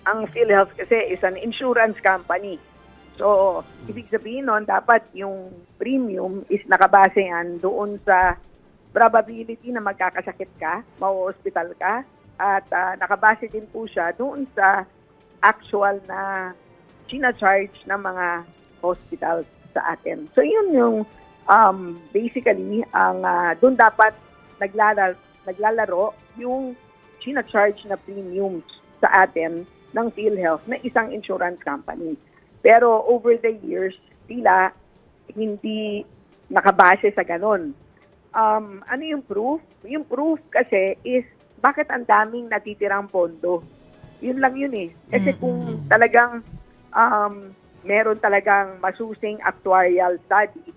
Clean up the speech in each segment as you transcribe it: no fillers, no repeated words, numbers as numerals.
Ang PhilHealth kasi is an insurance company. So, ibig sabihin nun, dapat yung premium is nakabase yan doon sa probability na magkakasakit ka, mau-hospital ka, at nakabase din po siya doon sa actual na charge ng mga hospitals sa atin. So, yun yung basically, ang doon dapat naglalaro yung charge na premiums sa atin ng PhilHealth na isang insurance company. Pero over the years, sila hindi nakabase sa ganun. Ano yung proof? Yung proof kasi is bakit ang daming natitirang pondo. Yun lang yun eh. Kasi kung talagang meron talagang masusing actuarial study,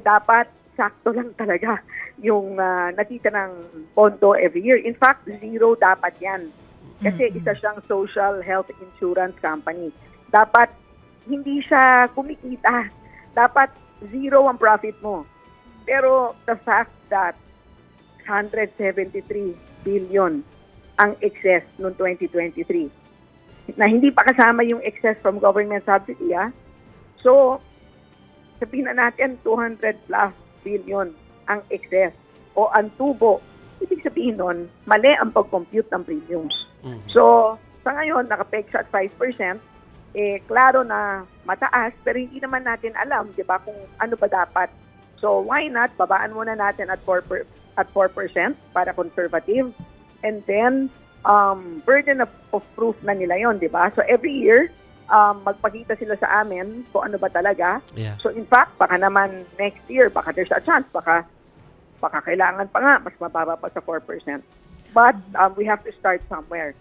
dapat sakto lang talaga yung natitirang pondo every year. In fact, zero dapat yan. Kasi isa siyang social health insurance company. Dapat hindi siya kumikita. Dapat zero ang profit mo. Pero the fact that 173 billion ang excess noong 2023 na hindi pa kasama yung excess from government subsidy. So, sabihin na natin 200 plus billion ang excess o ang tubo. Ibig sabihin nun, mali ang pag-compute ng premiums. So, sa ngayon, nakapeg siya at 5%, klaro na mataas, pero hindi naman natin alam, di ba, kung ano ba dapat. So, why not? Babaan muna natin at 4% para conservative. And then, burden of proof na nila yon, di ba? So, every year, magpakita sila sa amin kung ano ba talaga. Yeah. So, in fact, baka naman next year, baka there's a chance, baka kailangan pa nga, mas mababa pa sa 4%. But we have to start somewhere.